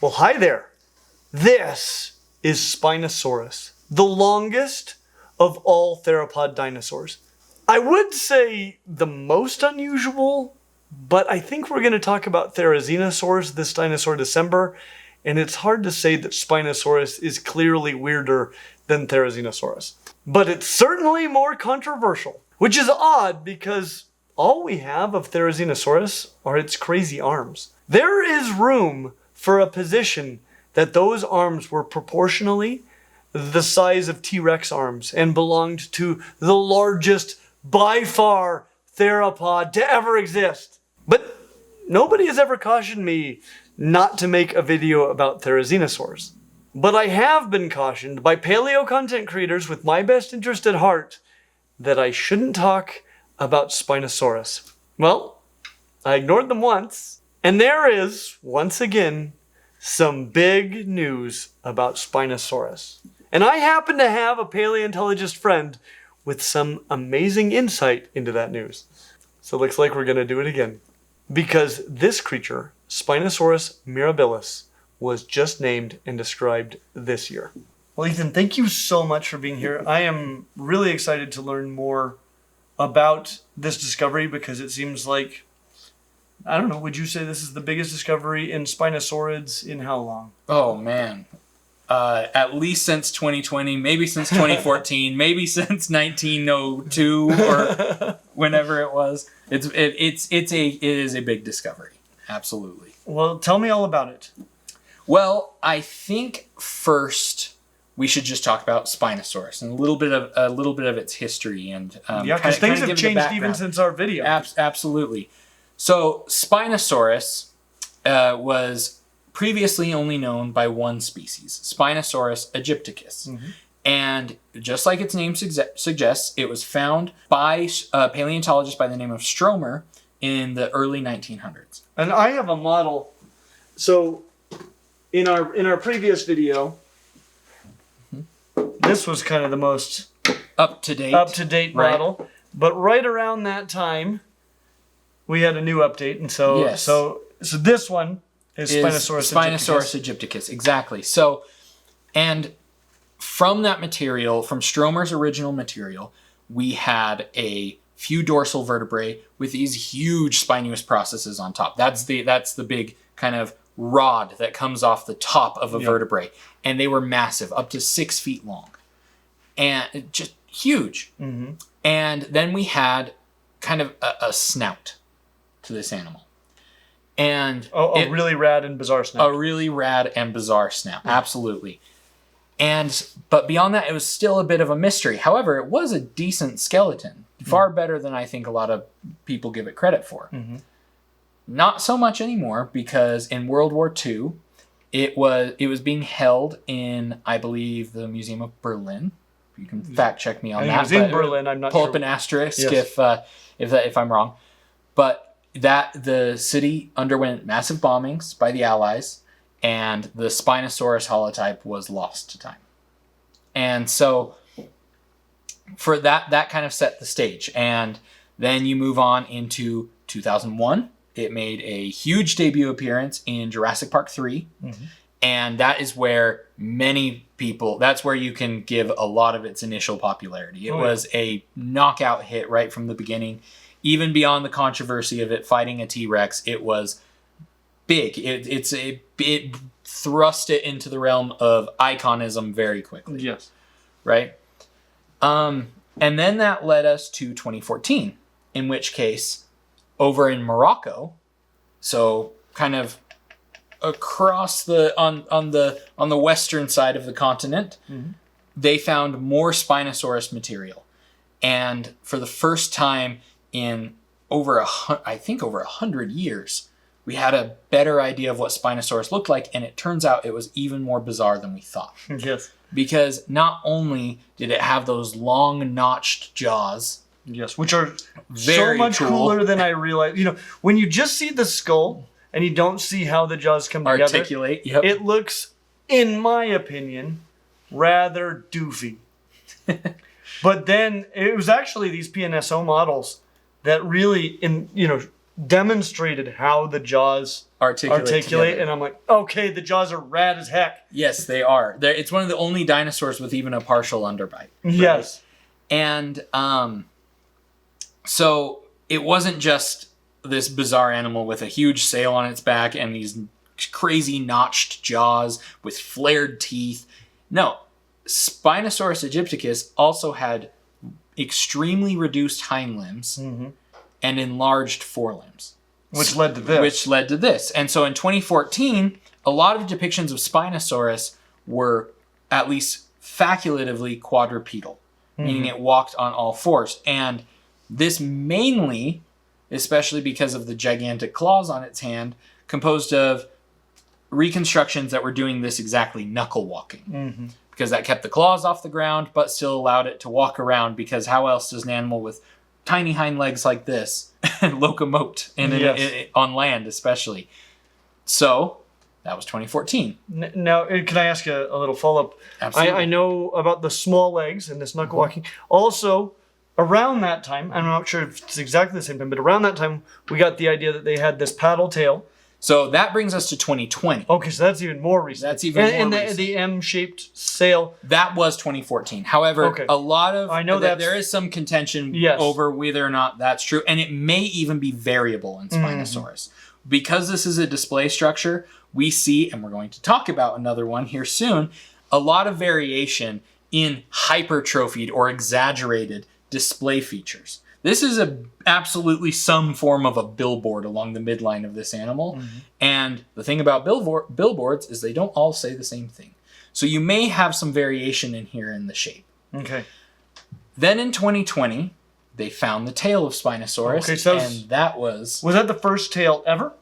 Well, hi there. This is Spinosaurus, the longest of all theropod dinosaurs. I would say the most unusual, but I think we're going to talk about Therizinosaurs this Dinosaur December, and it's hard to say that Spinosaurus is clearly weirder than Therizinosaurus. But it's certainly more controversial, which is odd because all we have of Therizinosaurus are its crazy arms. There is room for a position that those arms were proportionally the size of T-Rex arms and belonged to the largest, by far, theropod to ever exist. But nobody has ever cautioned me not to make a video about Therizinosaurs. But I have been cautioned by paleo content creators with my best interest at heart that I shouldn't talk about Spinosaurus. Well, I ignored them once, and there is, once again, some big news about Spinosaurus. And I happen to have a paleontologist friend with some amazing insight into that news. So it looks like we're going to do it again. Because this creature, Spinosaurus mirabilis, was just named and described this year. Well, Ethan, thank you so much for being here. I am really excited to learn more about this discovery because it seems like, I don't know, would you say this is the biggest discovery in Spinosaurids in how long? Oh, man. At least since 2020, maybe since 2014, maybe since 1902 or whenever it was. It is a big discovery. Absolutely. Well, tell me all about it. Well, I think first we should just talk about Spinosaurus and a little bit of its history and yeah, because things have changed even since our video. Absolutely. So Spinosaurus was previously only known by one species, Spinosaurus aegypticus. Mm-hmm. And just like its name suggests, it was found by a paleontologist by the name of Stromer in the early 1900s. And I have a model. So in our previous video, this was kind of the most up-to-date model. Right. But right around that time, we had a new update. And so yes. so this one is Spinosaurus aegypticus. Exactly. So, and from that material, from Stromer's original material, we had a few dorsal vertebrae with these huge spinous processes on top. That's the big kind of rod that comes off the top of a vertebrae. And they were massive, up to 6 feet long. And just huge. Mm-hmm. And then we had kind of a snout to this animal. And a really rad and bizarre snout. A really rad and bizarre snout, absolutely. But beyond that, it was still a bit of a mystery. However, it was a decent skeleton, far better than I think a lot of people give it credit for. Mm-hmm. Not so much anymore, because in World War II, it was being held in, I believe, the Museum of Berlin. You can fact check me on that. It was in Berlin. I'm not sure. Pull up an asterisk if I'm wrong. But the city underwent massive bombings by the Allies, and the Spinosaurus holotype was lost to time. And so for that kind of set the stage. And then you move on into 2001. It made a huge debut appearance in Jurassic Park 3. Mm-hmm. And that is where that's where you can give a lot of its initial popularity. It was a knockout hit right from the beginning. Even beyond the controversy of it fighting a T-Rex, it was big. It thrust it into the realm of iconism very quickly. Yes. Right? And then that led us to 2014, in which case, over in Morocco, so kind of across on the western side of the continent, mm-hmm. they found more Spinosaurus material. And for the first time in over 100 years, we had a better idea of what Spinosaurus looked like, and it turns out it was even more bizarre than we thought. Yes. Because not only did it have those long notched jaws, yes, which are so much cooler than I realized. You know, when you just see the skull and you don't see how the jaws come together, articulate, yep. It looks, in my opinion, rather doofy. But then it was actually these PNSO models that really, demonstrated how the jaws articulate, and I'm like, okay, the jaws are rad as heck. Yes, they are. It's one of the only dinosaurs with even a partial underbite. Right? Yes. And so it wasn't just this bizarre animal with a huge sail on its back and these crazy notched jaws with flared teeth. No, Spinosaurus aegypticus also had extremely reduced hind limbs and enlarged forelimbs. Which led to this. And so in 2014, a lot of depictions of Spinosaurus were at least facultatively quadrupedal, meaning it walked on all fours. And this mainly, especially because of the gigantic claws on its hand, composed of reconstructions that were doing this exactly, knuckle walking. Because that kept the claws off the ground, but still allowed it to walk around, because how else does an animal with tiny hind legs like this locomote on land, especially? So that was 2014. Now, can I ask a little follow-up? Absolutely. I know about the small legs and this knuckle walking. Also, around that time, I'm not sure if it's exactly the same time, but around that time, we got the idea that they had this paddle tail. So that brings us to 2020. Okay, so that's even more recent. And the M-shaped sail. That was 2014. However, a lot of... I know there is some contention over whether or not that's true, and it may even be variable in Spinosaurus. Because this is a display structure, we see, and we're going to talk about another one here soon, a lot of variation in hypertrophied or exaggerated display features. This is absolutely some form of a billboard along the midline of this animal. And the thing about billboards is they don't all say the same thing. So you may have some variation in here in the shape. Okay. Then in 2020, they found the tail of Spinosaurus. Okay, so and that was... Was that the first tail ever?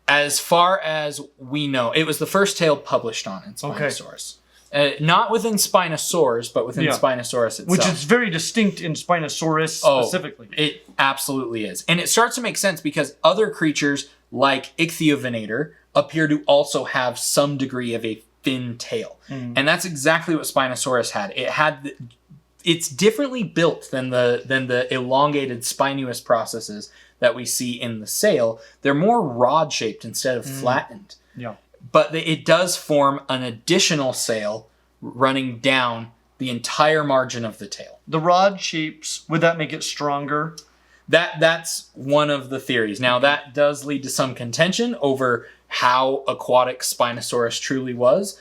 As far as we know, it was the first tail published on in Spinosaurus. Not within Spinosaurs, but within Spinosaurus itself. Which is very distinct in Spinosaurus specifically. It absolutely is. And it starts to make sense because other creatures, like Ichthyovenator, appear to also have some degree of a fin tail. And that's exactly what Spinosaurus had. It's differently built than the elongated spinous processes that we see in the sail. They're more rod-shaped instead of flattened. Yeah. But it does form an additional sail running down the entire margin of the tail. The rod shapes, would that make it stronger? That's one of the theories. Now, that does lead to some contention over how aquatic Spinosaurus truly was.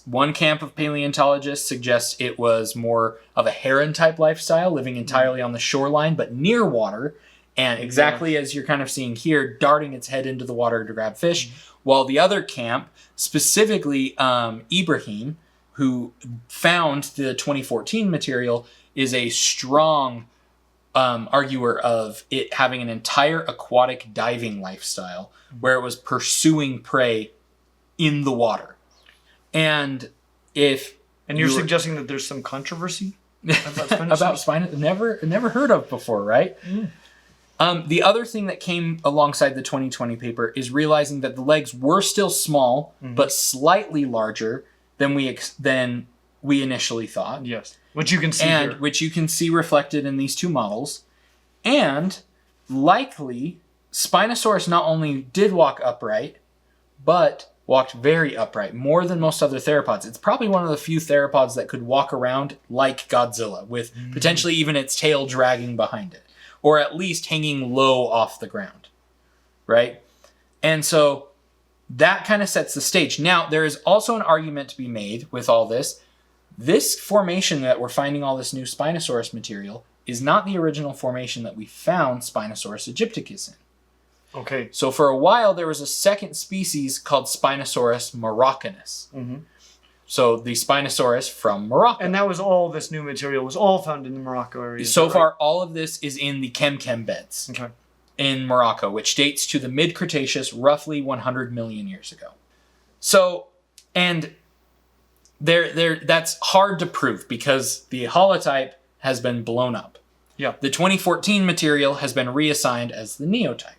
One camp of paleontologists suggests it was more of a heron-type lifestyle, living entirely on the shoreline, but near water, and exactly as you're kind of seeing here, darting its head into the water to grab fish. While the other camp, specifically Ibrahim, who found the 2014 material, is a strong arguer of it having an entire aquatic diving lifestyle where it was pursuing prey in the water. And you're suggesting that there's some controversy about Spinosaurus? Never heard of before, right? The other thing that came alongside the 2020 paper is realizing that the legs were still small, but slightly larger than we initially thought. Yes, which you can see here. Which you can see reflected in these two models. And likely, Spinosaurus not only did walk upright, but walked very upright, more than most other theropods. It's probably one of the few theropods that could walk around like Godzilla, with potentially even its tail dragging behind it, or at least hanging low off the ground, right? And so that kind of sets the stage. Now, there is also an argument to be made with all this. This formation that we're finding all this new Spinosaurus material is not the original formation that we found Spinosaurus aegypticus in. Okay. So for a while, there was a second species called Spinosaurus moroccanus. So the Spinosaurus from Morocco. And that was all this new material was all found in the Morocco area. So far, all of this is in the Kem beds in Morocco, which dates to the mid-Cretaceous, roughly 100 million years ago. So, and that's hard to prove because the holotype has been blown up. Yeah. The 2014 material has been reassigned as the neotype,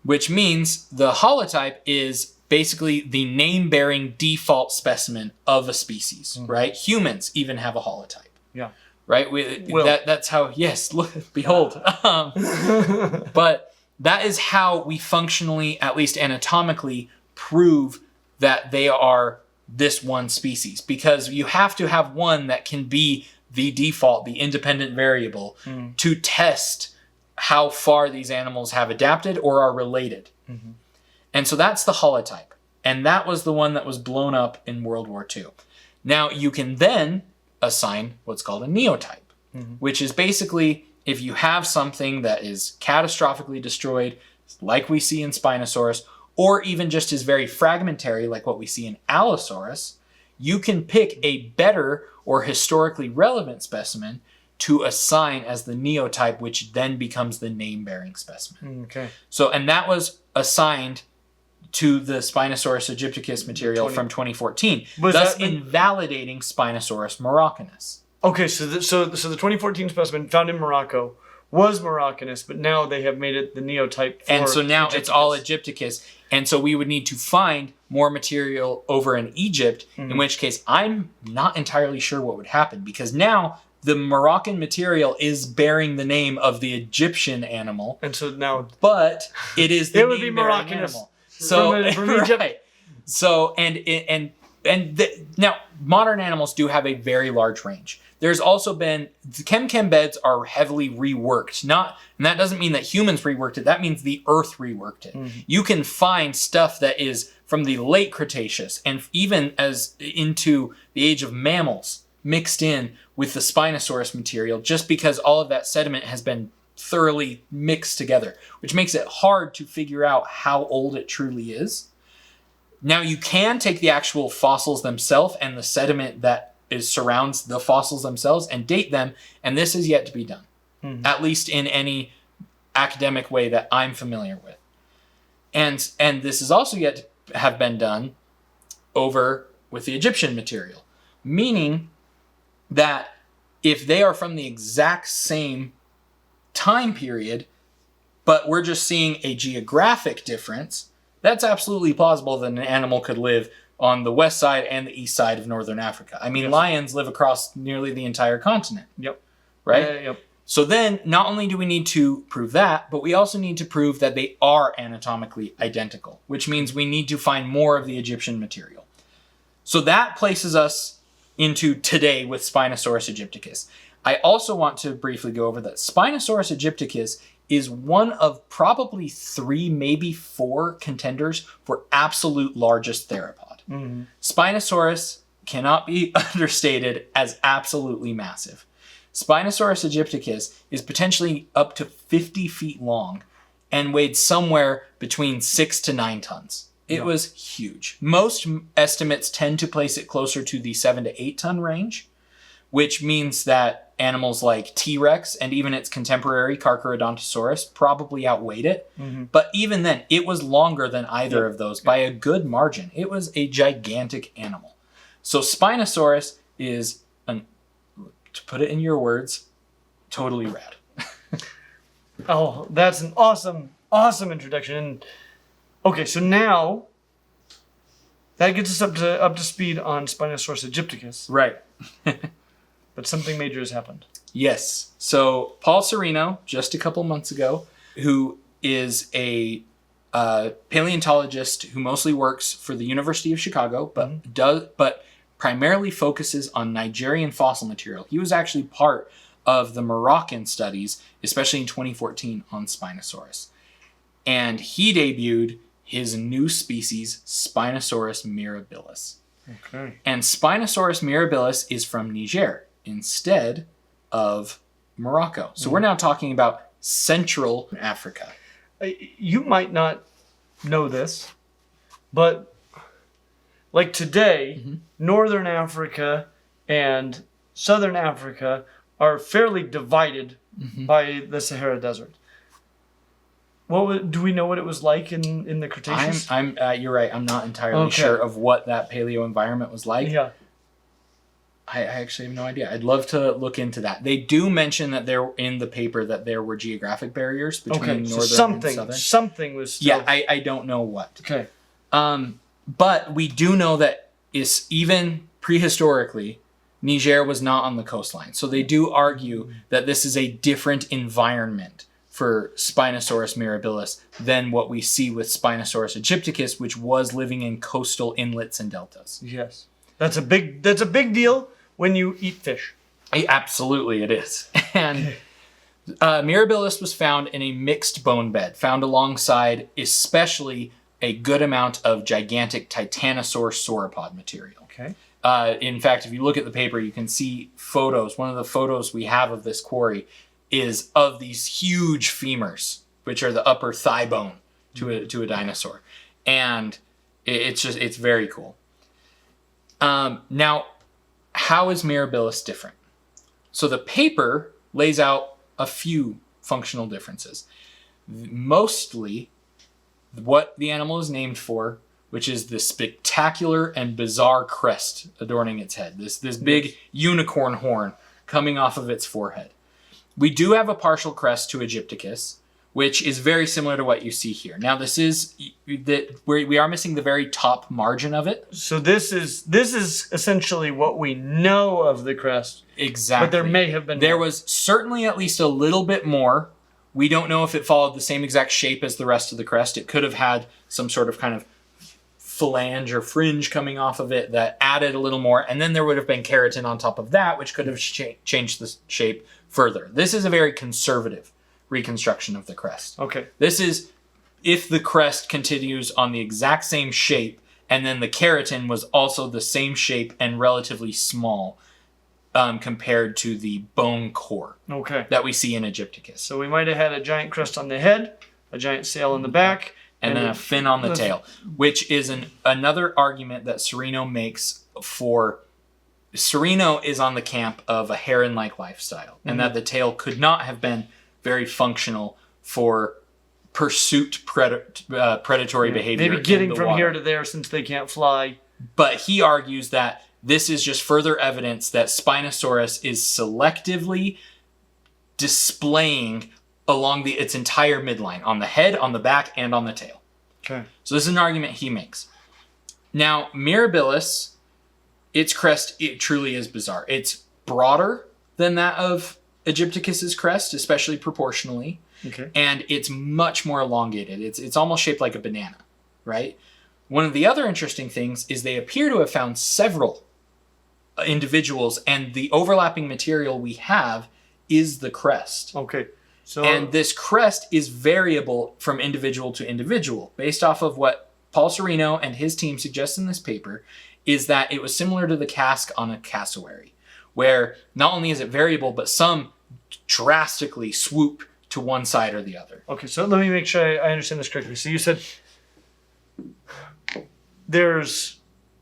which means the holotype is basically the name-bearing default specimen of a species, right? Humans even have a holotype. Yeah. Right? That's how, yes, look, behold. But that is how we functionally, at least anatomically, prove that they are this one species. Because you have to have one that can be the default, the independent variable, to test how far these animals have adapted or are related. Mm-hmm. And so that's the holotype. And that was the one that was blown up in World War II. Now, you can then assign what's called a neotype, which is basically if you have something that is catastrophically destroyed, like we see in Spinosaurus, or even just is very fragmentary, like what we see in Allosaurus, you can pick a better or historically relevant specimen to assign as the neotype, which then becomes the name-bearing specimen. Okay. So, and that was assigned to the Spinosaurus aegypticus material from 2014, thus invalidating Spinosaurus moroccanus. Okay, so the 2014 specimen found in Morocco was moroccanus, but now they have made it the neotype for And so now Aegypticus. it's all aegypticus. And so we would need to find more material over in Egypt, in which case I'm not entirely sure what would happen, because now the Moroccan material is bearing the name of the Egyptian animal. And so now... But it is the it would be name-bearing moroccanus. animal. So, from Egypt. Right. So, now modern animals do have a very large range. There's also been, the chem beds are heavily reworked. And that doesn't mean that humans reworked it. That means the earth reworked it. Mm-hmm. You can find stuff that is from the late Cretaceous and even as into the age of mammals mixed in with the Spinosaurus material, just because all of that sediment has been thoroughly mixed together, which makes it hard to figure out how old it truly is. Now you can take the actual fossils themselves and the sediment that surrounds the fossils themselves and date them, and this is yet to be done, at least in any academic way that I'm familiar with. And this is also yet to have been done over with the Egyptian material, meaning that if they are from the exact same time period, but we're just seeing a geographic difference, that's absolutely plausible that an animal could live on the west side and the east side of northern Africa. I mean, yes. Lions live across nearly the entire continent. Yep. Right? Yep. So then, not only do we need to prove that, but we also need to prove that they are anatomically identical, which means we need to find more of the Egyptian material. So that places us into today with Spinosaurus aegypticus. I also want to briefly go over that Spinosaurus aegypticus is one of probably 3, maybe 4 contenders for absolute largest theropod. Mm-hmm. Spinosaurus cannot be understated as absolutely massive. Spinosaurus aegypticus is potentially up to 50 feet long and weighed somewhere between 6 to 9 tons. It was huge. Most estimates tend to place it closer to the 7 to 8 ton range, which means that animals like T-Rex and even its contemporary Carcharodontosaurus probably outweighed it. Mm-hmm. But even then, it was longer than either of those by a good margin. It was a gigantic animal. So Spinosaurus is, to put it in your words, totally rad. Oh, that's an awesome introduction. Okay, so now that gets us up to speed on Spinosaurus aegypticus. Right. But something major has happened. Yes. So Paul Serino, just a couple months ago, who is a paleontologist who mostly works for the University of Chicago, but primarily focuses on Nigerian fossil material. He was actually part of the Moroccan studies, especially in 2014 on Spinosaurus. And he debuted his new species, Spinosaurus mirabilis. Okay. And Spinosaurus mirabilis is from Niger instead of Morocco. So we're now talking about Central Africa. You might not know this, but like today, Northern Africa and Southern Africa are fairly divided by the Sahara Desert. Do we know what it was like in the Cretaceous? You're right. I'm not entirely sure of what that paleo environment was like. Yeah. I actually have no idea. I'd love to look into that. They do mention that there in the paper that there were geographic barriers between northern and southern. Something was still... Yeah, I don't know what. Okay. But we do know that even prehistorically, Niger was not on the coastline. So they do argue that this is a different environment for Spinosaurus mirabilis than what we see with Spinosaurus aegypticus, which was living in coastal inlets and deltas. Yes. That's a big deal when you eat fish. Absolutely, it is. And mirabilis was found in a mixed bone bed, found alongside especially a good amount of gigantic titanosaur sauropod material. Okay. In fact, if you look at the paper, you can see photos. One of the photos we have of this quarry is of these huge femurs, which are the upper thigh bone to a dinosaur. And it's very cool. Now, how is mirabilis different? So the paper lays out a few functional differences. Mostly what the animal is named for, which is the spectacular and bizarre crest adorning its head. This big unicorn horn coming off of its forehead. We do have a partial crest to Aegypticus, which is very similar to what you see here. Now, this is that we are missing the very top margin of it. So this is essentially what we know of the crest. Exactly. But there may have been There more. was certainly at least a little bit more. We don't know if it followed the same exact shape as the rest of the crest. It could have had some sort of kind of phalange or fringe coming off of it that added a little more. And then there would have been keratin on top of that, which could have changed the shape further. This is a very conservative reconstruction of the crest. Okay. This is if the crest continues on the exact same shape, and then the keratin was also the same shape and relatively small compared to the bone core Okay. that we see in Aegypticus. So we might have had a giant crest on the head, a giant sail in the back, And then a fin on the tail, which is another argument that Serino makes for... Serino is on the camp of a heron-like lifestyle, and that the tail could not have been very functional for pursuit predatory behavior. Maybe getting in the from water. here to there since they can't fly. But he argues that this is just further evidence that Spinosaurus is selectively displaying along its entire midline, on the head, on the back, and on the tail. Okay. So this is an argument he makes. Now, mirabilis, its crest, it truly is bizarre. It's broader than that of Aegypticus's crest, especially proportionally. Okay. And it's much more elongated. It's almost shaped like a banana, right? One of the other interesting things is they appear to have found several individuals, and the overlapping material we have is the crest. Okay. So And this crest is variable from individual to individual. Based off of what Paul Serino and his team suggest in this paper, is that it was similar to the casque on a cassowary, where not only is it variable, but some drastically swoop to one side or the other. Okay, so let me make sure I understand this correctly. So you said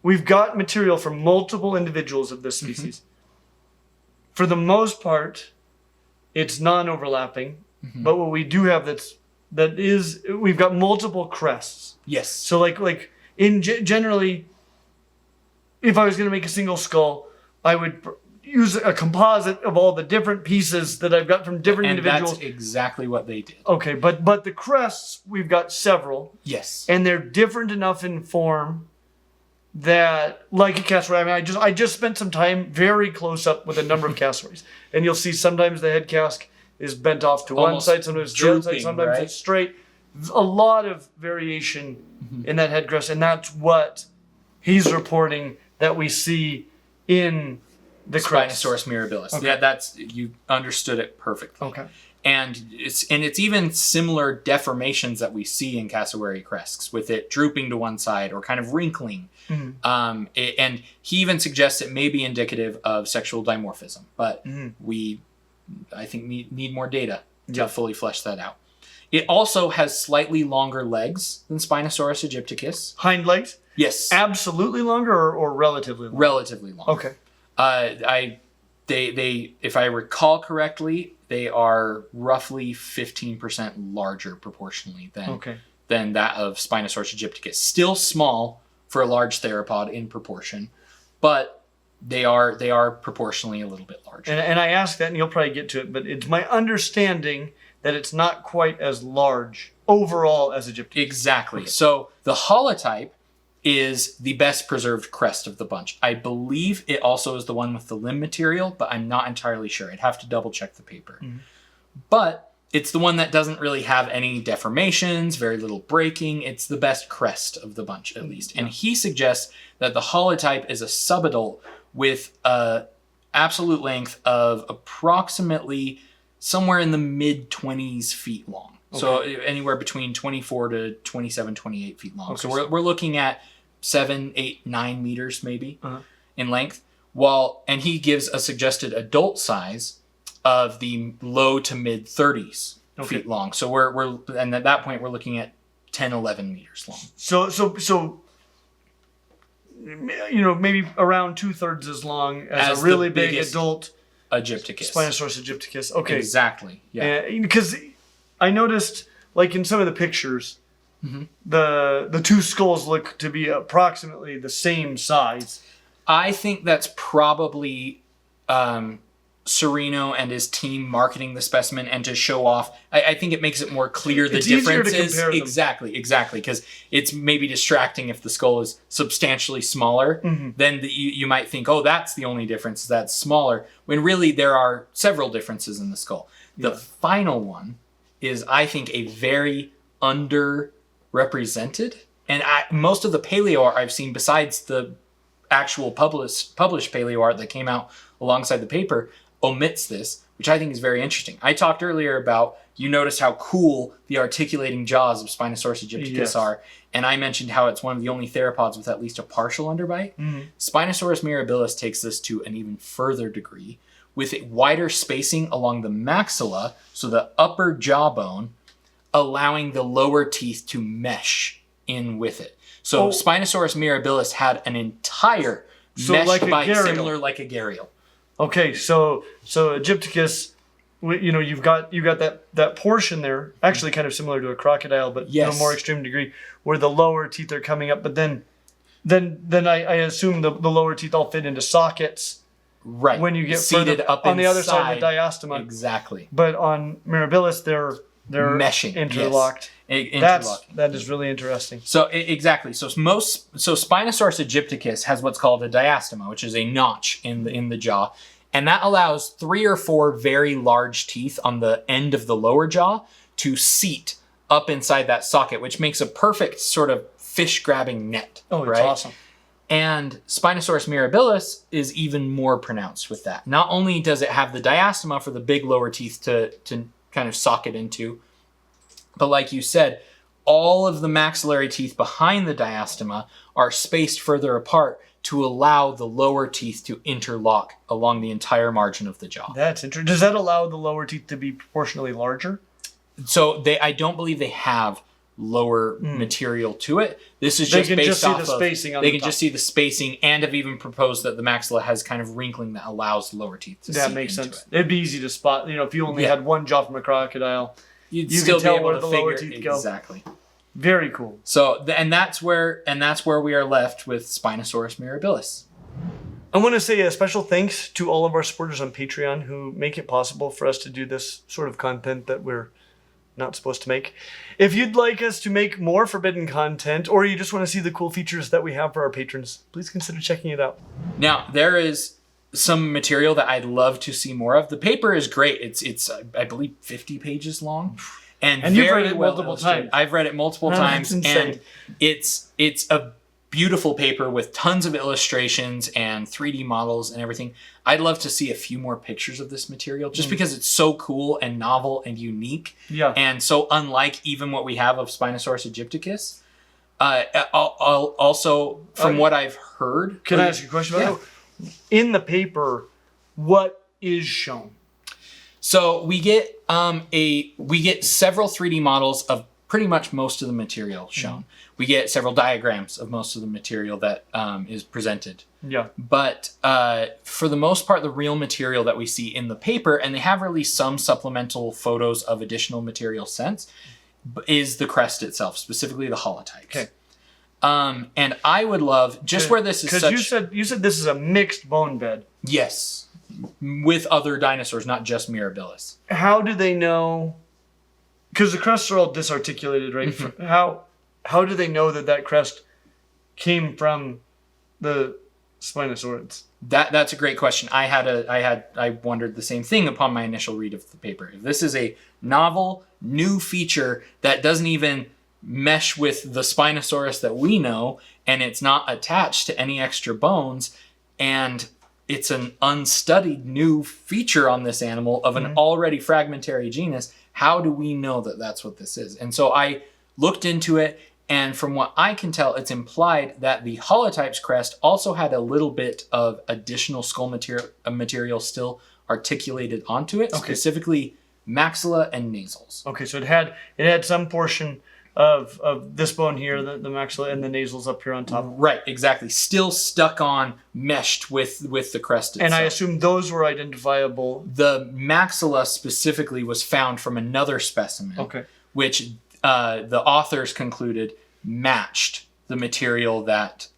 we've got material from multiple individuals of this species. For the most part, it's non-overlapping, but what we do have that is we've got multiple crests. Yes. So like generally, if I was going to make a single skull, I would use a composite of all the different pieces that I've got from different individuals. That's exactly what they did. Okay, but the crests, we've got several. Yes. And they're different enough in form that, like a cassowary, I mean, I just spent some time very close up with a number of cassowaries. And you'll see sometimes the head casque is bent off to one Almost side, sometimes the other side, drooping, sometimes right? it's straight. A lot of variation in that head crest, and that's what he's reporting that we see in the crest. Spinosaurus mirabilis. Okay. Yeah, you understood it perfectly. Okay. And it's even similar deformations that we see in cassowary crests, with it drooping to one side or kind of wrinkling. And he even suggests it may be indicative of sexual dimorphism, but I think need more data to fully flesh that out. It also has slightly longer legs than Spinosaurus aegypticus. Hind legs? Yes. Absolutely longer or relatively long? Relatively long. Okay. They if I recall correctly, they are roughly 15% larger proportionally than that of Spinosaurus aegypticus. Still small for a large theropod in proportion, but they are proportionally a little bit larger. And I ask that, and you'll probably get to it, but it's my understanding that it's not quite as large overall as Aegypticus. Exactly. Okay. So the holotype is the best preserved crest of the bunch. I believe it also is the one with the limb material, but I'm not entirely sure. I'd have to double check the paper. But It's the one that doesn't really have any deformations, very little breaking. It's the best crest of the bunch, at least. And he suggests that the holotype is a subadult with a absolute length of approximately somewhere in the mid-20s feet long. Okay. So anywhere between 24 to 27, 28 feet long. Okay. So we're looking at 7, 8, 9 meters maybe in length. And he gives a suggested adult size of the low to mid 30s feet long. So and at that point we're looking at 10, 11 meters long. So maybe around 2/3 as long as a really big adult Egypticus. Spinosaurus egypticus. Okay. Exactly. Yeah. Because I noticed, like in some of the pictures, the two skulls look to be approximately the same size. I think that's probably Serino and his team marketing the specimen and to show off. I think it makes it more clear the differences. Easier to compare them. Exactly. Because it's maybe distracting if the skull is substantially smaller. Then you might think, oh, that's the only difference, that's smaller. When really there are several differences in the skull. The final one is, I think, a very underrepresented. And most of the paleo art I've seen, besides the actual published paleo art that came out alongside the paper, omits this, which I think is very interesting. I talked earlier about, you noticed how cool the articulating jaws of Spinosaurus egypticus are, and I mentioned how it's one of the only theropods with at least a partial underbite. Spinosaurus mirabilis takes this to an even further degree, with a wider spacing along the maxilla, so the upper jawbone, allowing the lower teeth to mesh in with it. So Spinosaurus mirabilis had an entire mesh bite similar like a gharial. Okay, so Egypticus, you've got that portion there, actually kind of similar to a crocodile, but to a more extreme degree, where the lower teeth are coming up. But then I assume the lower teeth all fit into sockets. Right. When you get seated further up on the inside, other side of the diastema. Exactly. But on mirabilis, they're meshing, interlocked. That is really interesting. So exactly. So Spinosaurus egypticus has what's called a diastema, which is a notch in the jaw, and that allows 3 or 4 very large teeth on the end of the lower jaw to seat up inside that socket, which makes a perfect sort of fish grabbing net. Oh, it's awesome. And Spinosaurus mirabilis is even more pronounced with that. Not only does it have the diastema for the big lower teeth to kind of socket into, but like you said, all of the maxillary teeth behind the diastema are spaced further apart to allow the lower teeth to interlock along the entire margin of the jaw. That's interesting. Does that allow the lower teeth to be proportionally larger? So I don't believe they have lower material to it. This is just based off of spacing. They can just see the spacing, and have even proposed that the maxilla has kind of wrinkling that allows the lower teeth to see. That makes sense. It'd be easy to spot. If you only had one jaw from a crocodile, you still could tell be able where to the figure lower teeth go. Exactly. Very cool. So and that's where we are left with Spinosaurus mirabilis. I want to say a special thanks to all of our supporters on Patreon who make it possible for us to do this sort of content that we're not supposed to make. If you'd like us to make more forbidden content, or you just want to see the cool features that we have for our patrons, please consider checking it out. Now, there is some material that I'd love to see more of. The paper is great. It's I believe 50 pages long. And you've read it multiple times. I've read it multiple times. That's insane. And it's a beautiful paper with tons of illustrations and 3D models and everything. I'd love to see a few more pictures of this material just because it's so cool and novel and unique. Yeah. And so unlike even what we have of Spinosaurus egypticus. Also, from what I've heard... Can I ask you a question about that? In the paper, what is shown? So we get several 3D models of pretty much most of the material shown. We get several diagrams of most of the material that is presented. Yeah. But for the most part, the real material that we see in the paper, and they have released some supplemental photos of additional material since, is the crest itself, specifically the holotypes. Okay. And I would love, just where this is such... Because you said this is a mixed bone bed. Yes. With other dinosaurs, not just mirabilis. How do they know... Because the crests are all disarticulated, right? How do they know that crest came from the Spinosaurids? That's a great question. I wondered the same thing upon my initial read of the paper. If this is a novel, new feature that doesn't even mesh with the Spinosaurus that we know, and it's not attached to any extra bones, and it's an unstudied new feature on this animal of an already fragmentary genus, how do we know that that's what this is? And so I looked into it, and from what I can tell, it's implied that the holotype's crest also had a little bit of additional skull material still articulated onto it, specifically maxilla and nasals. Okay, so it had some portion of this bone here, the maxilla, and the nasals up here on top. Right, exactly. Still stuck on, meshed with the crest itself. And I assume those were identifiable. The maxilla specifically was found from another specimen, which the authors concluded matched the material that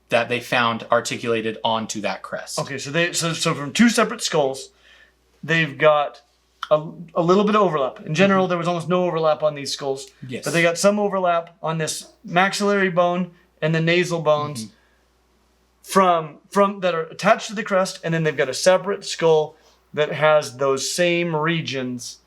they found articulated onto that crest. Okay, so from two separate skulls, they've got a little bit of overlap. In general, there was almost no overlap on these skulls. Yes. But they got some overlap on this maxillary bone and the nasal bones from that are attached to the crest, and then they've got a separate skull that has those same regions,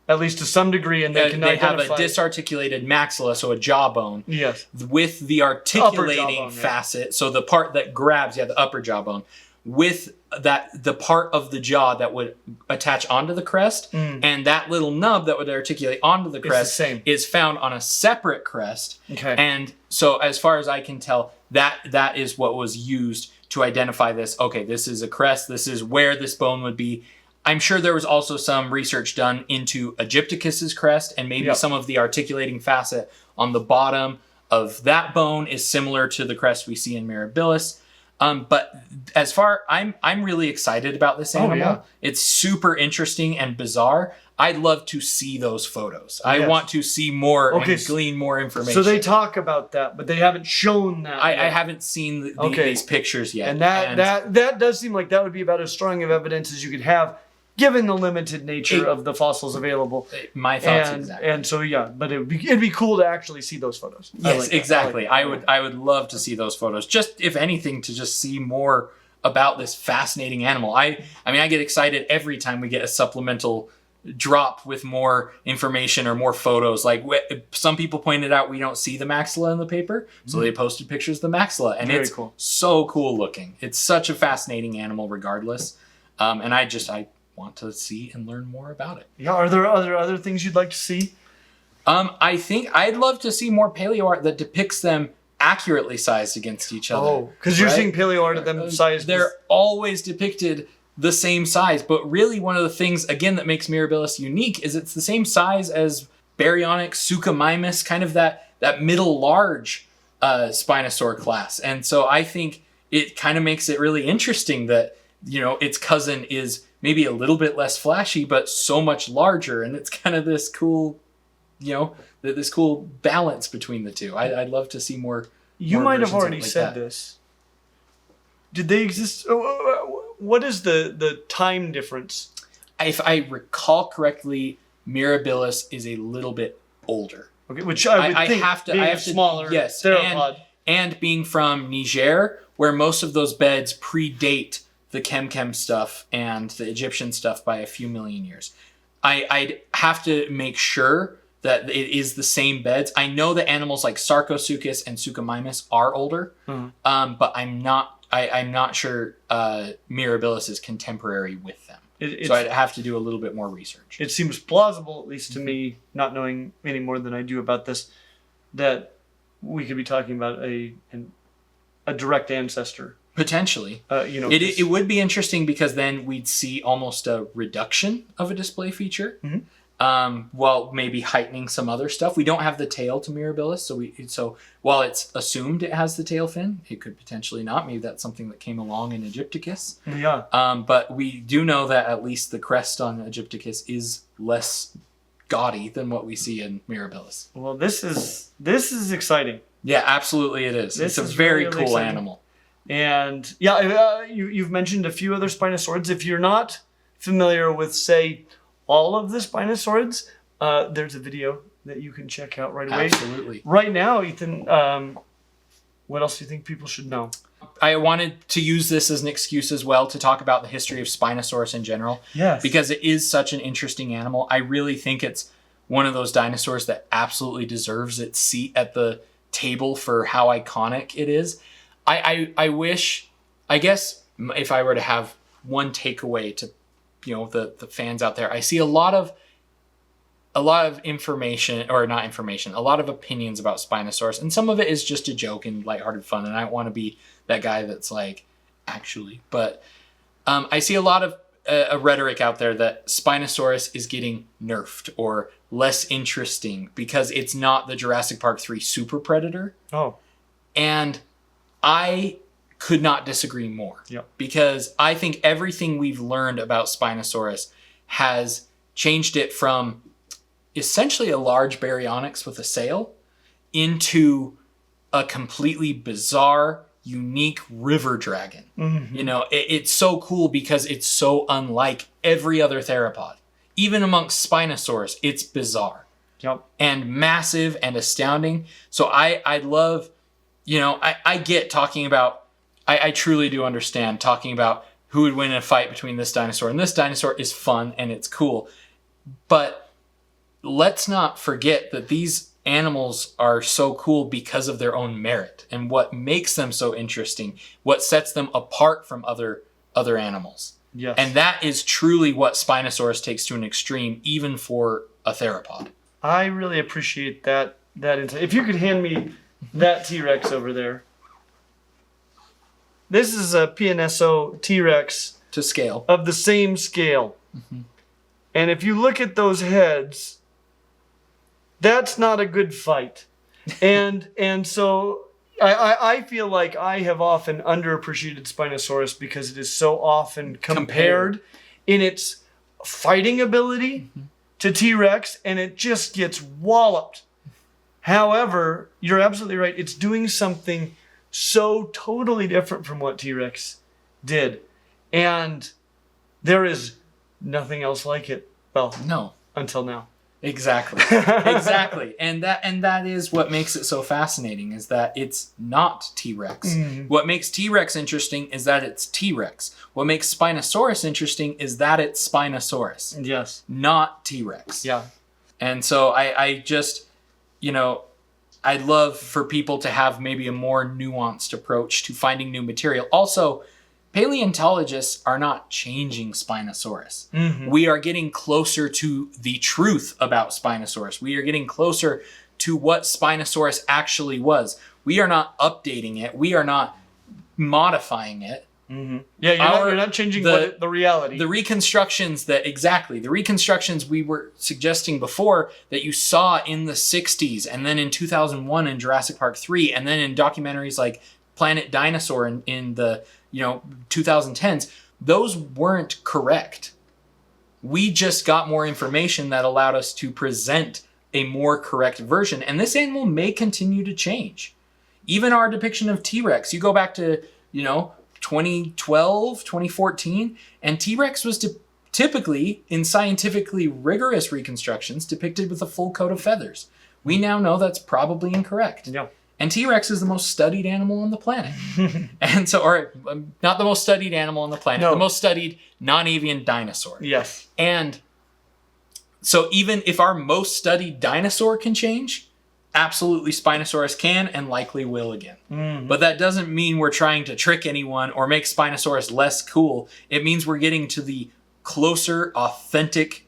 at least to some degree, and they have a disarticulated maxilla, so a jawbone. Yes. With the articulating facet, so the part that grabs, the upper jawbone, with the part of the jaw that would attach onto the crest, and that little nub that would articulate onto the crest is found on a separate crest. Okay. And so as far as I can tell, that is what was used to identify this. Okay, this is a crest. This is where this bone would be. I'm sure there was also some research done into Egypticus's crest, and maybe some of the articulating facet on the bottom of that bone is similar to the crest we see in mirabilis. But as far, I'm really excited about this animal. Yeah. It's super interesting and bizarre. I'd love to see those photos. I want to see more and glean more information. So they talk about that, but they haven't shown that. I haven't seen these pictures yet. And that does seem like that would be about as strong of evidence as you could have, given the limited nature of the fossils available. My thoughts exactly. And so but it'd be cool to actually see those photos. Yes, exactly. I would love to see those photos. Just if anything, to just see more about this fascinating animal. I mean, I get excited every time we get a supplemental drop with more information or more photos. Like some people pointed out, we don't see the maxilla in the paper, so they posted pictures of the maxilla, and it's so cool looking. It's such a fascinating animal, regardless. And I want to see and learn more about it. Yeah, are there other things you'd like to see? I think I'd love to see more paleo art that depicts them accurately sized against each other. Oh, because you're seeing paleo art of them sized. They're always depicted the same size, but really one of the things, again, that makes mirabilis unique is it's the same size as baryonyx, suchomimus, kind of that middle large Spinosaur class. And so I think it kind of makes it really interesting that, its cousin is maybe a little bit less flashy, but so much larger. And it's kind of this cool, this cool balance between the two. I'd love to see more. You might have already said this. Did they exist? What is the time difference? If I recall correctly, mirabilis is a little bit older. Okay, which I would think have to smaller. Yes, theropod. And being from Niger, where most of those beds predate the Chem stuff and the Egyptian stuff by a few million years. I'd have to make sure that it is the same beds. I know that animals like Sarcosuchus and Suchomimus are older, but I'm not sure mirabilis is contemporary with them. So I'd have to do a little bit more research. It seems plausible, at least to me, not knowing any more than I do about this, that we could be talking about a direct ancestor. Potentially. It would be interesting because then we'd see almost a reduction of a display feature, while maybe heightening some other stuff. We don't have the tail to mirabilis, so while it's assumed it has the tail fin, it could potentially not. Maybe that's something that came along in Egypticus. Yeah. But we do know that at least the crest on Egypticus is less gaudy than what we see in mirabilis. Well, this is exciting. Yeah, absolutely it is. It's a very cool exciting animal. And you've mentioned a few other Spinosaurids. If you're not familiar with, say, all of the Spinosaurids, there's a video that you can check out right away. Absolutely. Right now, Ethan, What else do you think people should know? I wanted to use this as an excuse as well to talk about the history of Spinosaurus in general. Yes. Because it is such an interesting animal. I really think it's one of those dinosaurs that absolutely deserves its seat at the table for how iconic it is. I wish, I guess, if I were to have one takeaway to, the fans out there, I see a lot of information, or not information, a lot of opinions about Spinosaurus, and some of it is just a joke and lighthearted fun, and I don't want to be that guy that's like, actually. But I see a lot of a rhetoric out there that Spinosaurus is getting nerfed or less interesting because it's not the Jurassic Park 3 super predator. Oh. And I could not disagree more. Yep. Because I think everything we've learned about Spinosaurus has changed it from essentially a large baryonyx with a sail into a completely bizarre, unique river dragon. Mm-hmm. It's so cool because it's so unlike every other theropod. Even amongst Spinosaurus, it's bizarre. Yep. And massive and astounding. So I love, I get talking about, I truly do understand talking about who would win in a fight between this dinosaur and this dinosaur is fun and it's cool. But let's not forget that these animals are so cool because of their own merit and what makes them so interesting, what sets them apart from other animals. Yes. And that is truly what Spinosaurus takes to an extreme, even for a theropod. I really appreciate that insight. If you could hand me that T-Rex over there. This is a PNSO T-Rex. To scale. Of the same scale. Mm-hmm. And if you look at those heads, that's not a good fight. And so I feel like I have often underappreciated Spinosaurus because it is so often compared in its fighting ability to T-Rex, and it just gets walloped. However, you're absolutely right. It's doing something so totally different from what T-Rex did. And there is nothing else like it. Well, no. Until now. Exactly. Exactly. And that is what makes it so fascinating, is that it's not T-Rex. Mm-hmm. What makes T-Rex interesting is that it's T-Rex. What makes Spinosaurus interesting is that it's Spinosaurus. Yes. Not T-Rex. Yeah. And so I just, I'd love for people to have maybe a more nuanced approach to finding new material. Also, paleontologists are not changing Spinosaurus. Mm-hmm. We are getting closer to the truth about Spinosaurus. We are getting closer to what Spinosaurus actually was. We are not updating it. We are not modifying it. Mm-hmm. Yeah, you're not changing the reality. The reconstructions we were suggesting before that you saw in the 60s and then in 2001 in Jurassic Park 3 and then in documentaries like Planet Dinosaur in the 2010s, those weren't correct. We just got more information that allowed us to present a more correct version. And this animal may continue to change. Even our depiction of T-Rex, you go back to, 2012, 2014, and T-Rex was typically, in scientifically rigorous reconstructions, depicted with a full coat of feathers. We now know that's probably incorrect. Yeah. And T-Rex is the most studied animal on the planet. And so, or not the most studied animal on the planet, the most studied non-avian dinosaur. Yes. And so even if our most studied dinosaur can change, absolutely Spinosaurus can and likely will again. Mm-hmm. But that doesn't mean we're trying to trick anyone or make Spinosaurus less cool. It means we're getting to the closer, authentic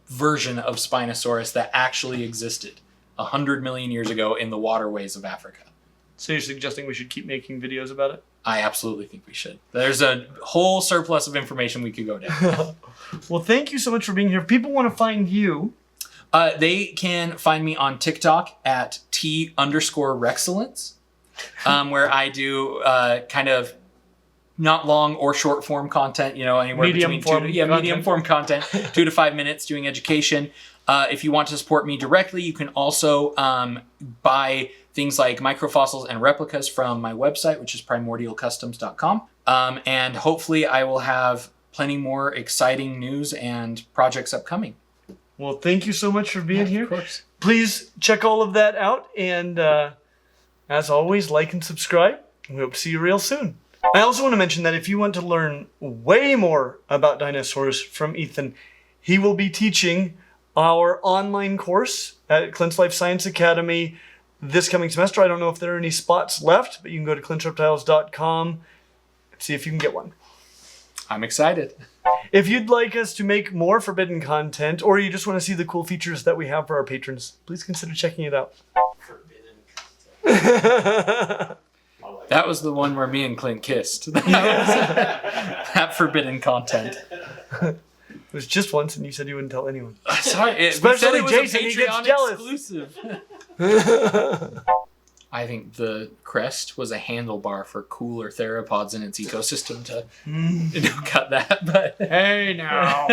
version of Spinosaurus that actually existed 100 million years ago in the waterways of Africa. So you're suggesting we should keep making videos about it? I absolutely think we should. There's a whole surplus of information we could go down. Well, thank you so much for being here. If people want to find you, they can find me on TikTok at T_Rexcellence, where I do kind of not long or short form content, anywhere medium between medium form content, 2 to 5 minutes doing education. If you want to support me directly, you can also buy things like microfossils and replicas from my website, which is primordialcustoms.com. And hopefully I will have plenty more exciting news and projects upcoming. Well, thank you so much for being here. Of course. Please check all of that out. And As always, like and subscribe. We hope to see you real soon. I also want to mention that if you want to learn way more about dinosaurs from Ethan, he will be teaching our online course at Clint's Life Science Academy this coming semester. I don't know if there are any spots left, but you can go to clintreptiles.com and see if you can get one. I'm excited. If you'd like us to make more forbidden content, or you just want to see the cool features that we have for our patrons, please consider checking it out. Forbidden content. That was the one where me and Clint kissed. That forbidden content. It was just once, and you said you wouldn't tell anyone. Sorry, Especially it was Jason, a he gets Patreon jealous. exclusive. I think the crest was a handlebar for cooler theropods in its ecosystem to cut that. But hey now.